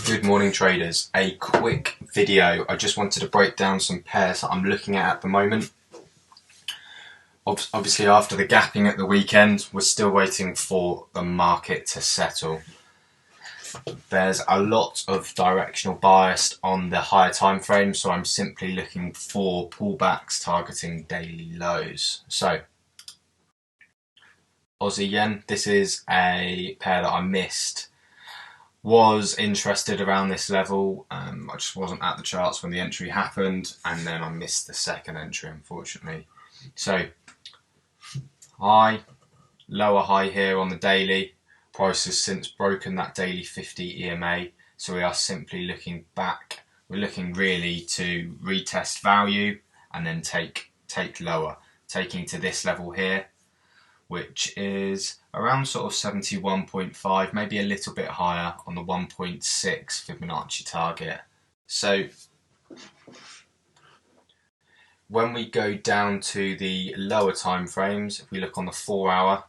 Good morning traders, a quick video. I just wanted to break down some pairs that I'm looking at the moment. Obviously after the gapping at the weekend, we're still waiting for the market to settle. There's a lot of directional bias on the higher time frame, so I'm simply looking for pullbacks targeting daily lows. So Aussie Yen, this is a pair that I missed. Was interested around this level. I just wasn't at the charts when the entry happened, and then I missed the second entry, unfortunately. So high, lower high here on the daily. Price has since broken that daily 50 EMA, so we are simply looking back. We're looking really to retest value and then take lower, taking to this level here, which is around sort of 71.5, maybe a little bit higher on the 1.6 Fibonacci target. So when we go down to the lower time frames, if we look on the 4 hour,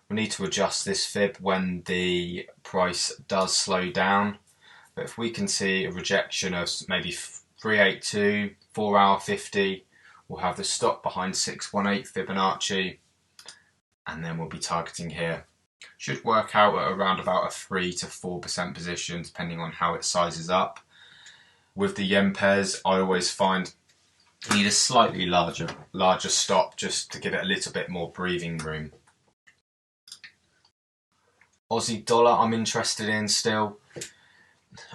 we need to adjust this fib when the price does slow down. But if we can see a rejection of maybe 382, 4 hour 50, we'll have the stop behind 618 Fibonacci, and then we'll be targeting here. Should work out at around about a 3 to 4% position, depending on how it sizes up. With the yen pairs, I always find you need a slightly larger stop just to give it a little bit more breathing room. Aussie dollar I'm interested in still.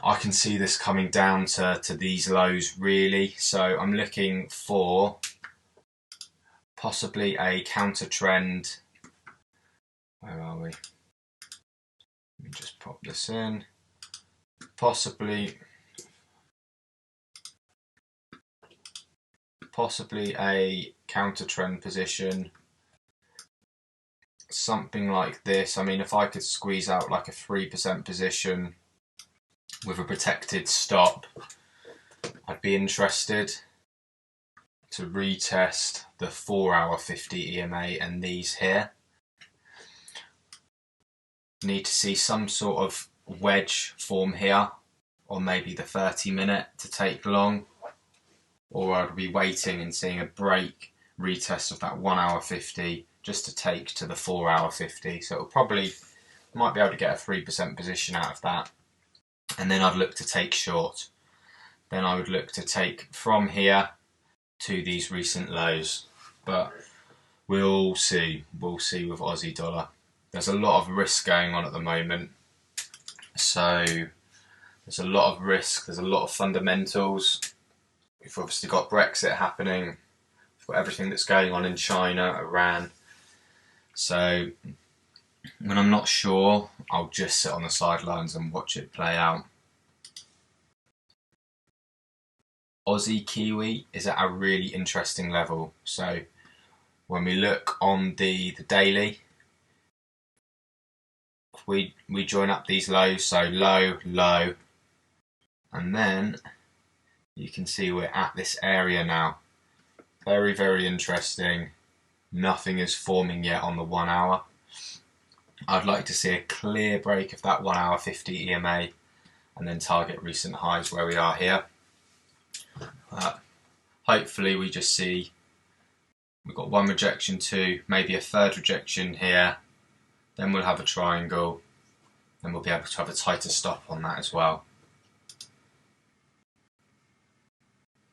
I can see this coming down to these lows really, so I'm looking for possibly a counter trend. Where are we? Let me just pop this in. Possibly a counter trend position. Something like this. I mean, if I could squeeze out like a 3% position with a protected stop, I'd be interested to retest the 4 hour 50 EMA and these here. Need to see some sort of wedge form here, or maybe the 30-minute to take long, or I'd be waiting and seeing a break retest of that 1 hour 50 just to take to the 4 hour 50. So it'll probably might be able to get a 3% position out of that, and then I'd look to take short. Then I would look to take from here to these recent lows, but we'll see with Aussie dollar. There's a lot of risk going on at the moment, so there's a lot of risk, there's a lot of fundamentals. We've obviously got Brexit happening, we've got everything that's going on in China, Iran. So when I'm not sure, I'll just sit on the sidelines and watch it play out. Aussie Kiwi is at a really interesting level. So when we look on the daily, we join up these lows, so low, low, and then you can see we're at this area now. Very, very interesting. Nothing is forming yet on the 1 hour. I'd like to see a clear break of that 1 hour 50 EMA and then target recent highs where we are here. Hopefully we just see we've got one rejection, two, maybe a third rejection here. Then we'll have a triangle, and we'll be able to have a tighter stop on that as well.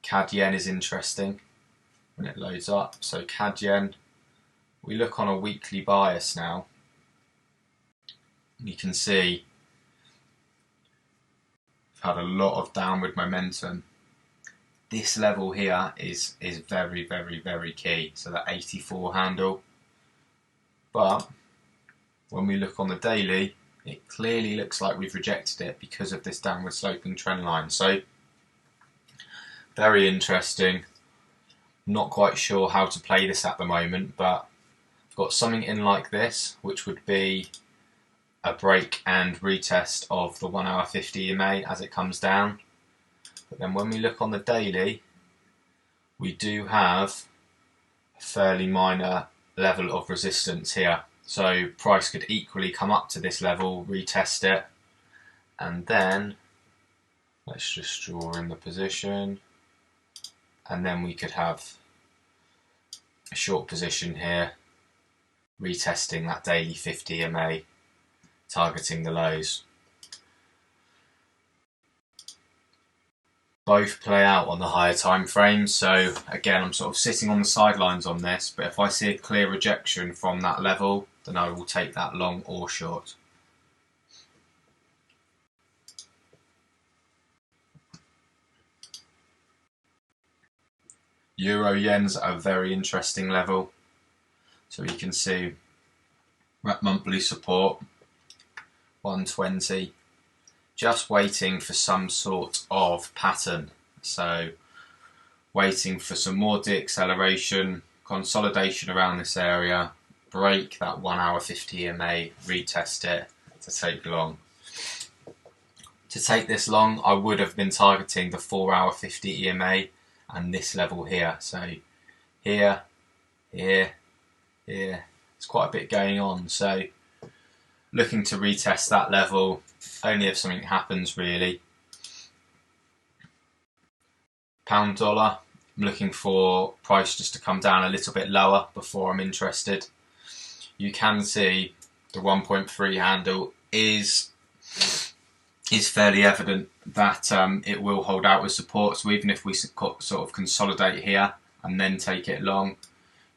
CAD yen is interesting when it loads up. So CAD yen, we look on a weekly bias now. You can see we've had a lot of downward momentum. This level here is very, very, very key. So that 84 handle. But when we look on the daily, it clearly looks like we've rejected it because of this downward sloping trend line. So very interesting. Not quite sure how to play this at the moment, but I've got something in like this, which would be a break and retest of the 1 hour 50 EMA as it comes down. But then when we look on the daily, we do have a fairly minor level of resistance here. So price could equally come up to this level, retest it, and then Let's just draw in the position, and then we could have a short position here, retesting that daily 50 EMA, targeting the lows. Both play out on the higher time frames, so again I'm sort of sitting on the sidelines on this, but if I see a clear rejection from that level, then I will take that long or short. Euro yen's at a very interesting level, so you can see we're at monthly support 120, just waiting for some sort of pattern. So waiting for some more deacceleration, consolidation around this area, break that 1 hour 50 EMA, retest it to take long. To take this long, I would have been targeting the 4 hour 50 EMA and this level here. So here, here, here. There's quite a bit going on. So looking to retest that level only if something happens really. Pound dollar, I'm looking for price just to come down a little bit lower before I'm interested. You can see the 1.3 handle is fairly evident that it will hold out with support. So even if we sort of consolidate here and then take it long,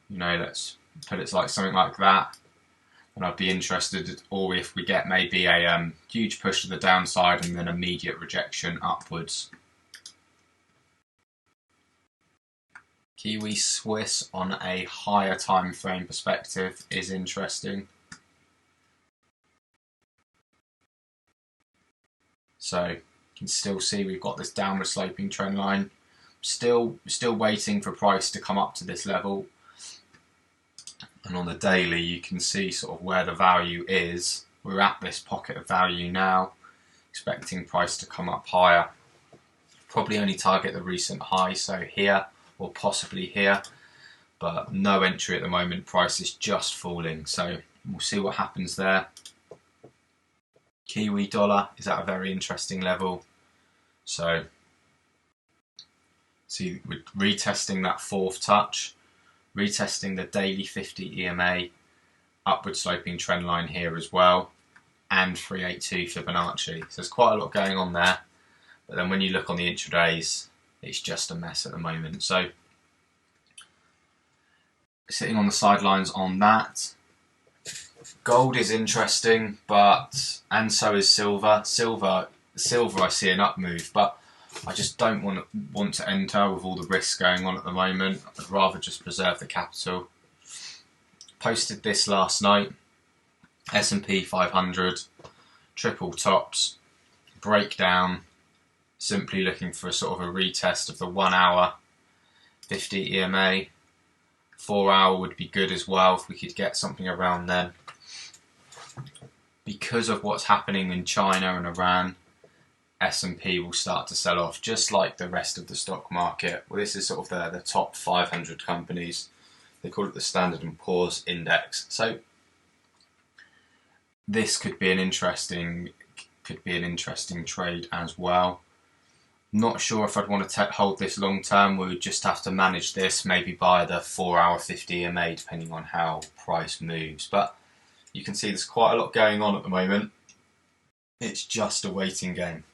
you know, let's put it like something like that, and I'd be interested. Or if we get maybe a huge push to the downside and then immediate rejection upwards. Kiwi Swiss on a higher time frame perspective is interesting. So you can still see we've got this downward sloping trend line. Still waiting for price to come up to this level. And on the daily you can see sort of where the value is. We're at this pocket of value now, expecting price to come up higher. Probably only target the recent high, so here or possibly here, but no entry at the moment. Price is just falling, so we'll see what happens there. Kiwi dollar is at a very interesting level, so see we're retesting that fourth touch, retesting the daily 50 EMA, upward sloping trend line here as well, and 382 Fibonacci. So there's quite a lot going on there, but then when you look on the intradays, it's just a mess at the moment. So sitting on the sidelines on that. Gold is interesting, and so is silver. Silver I see an up move, but I just don't want to enter with all the risks going on at the moment. I'd rather just preserve the capital. Posted this last night. S&P 500, triple tops, breakdown. Simply looking for a sort of a retest of the 1 hour 50 EMA. 4 hour would be good as well if we could get something around then. Because of what's happening in China and Iran, S&P will start to sell off just like the rest of the stock market. Well, this is sort of the top 500 companies. They call it the Standard & Poor's Index. So this could be an interesting trade as well. Not sure if I'd want to hold this long term. We would just have to manage this, maybe buy the 4 hour 50 EMA depending on how price moves. But you can see there's quite a lot going on at the moment. It's just a waiting game.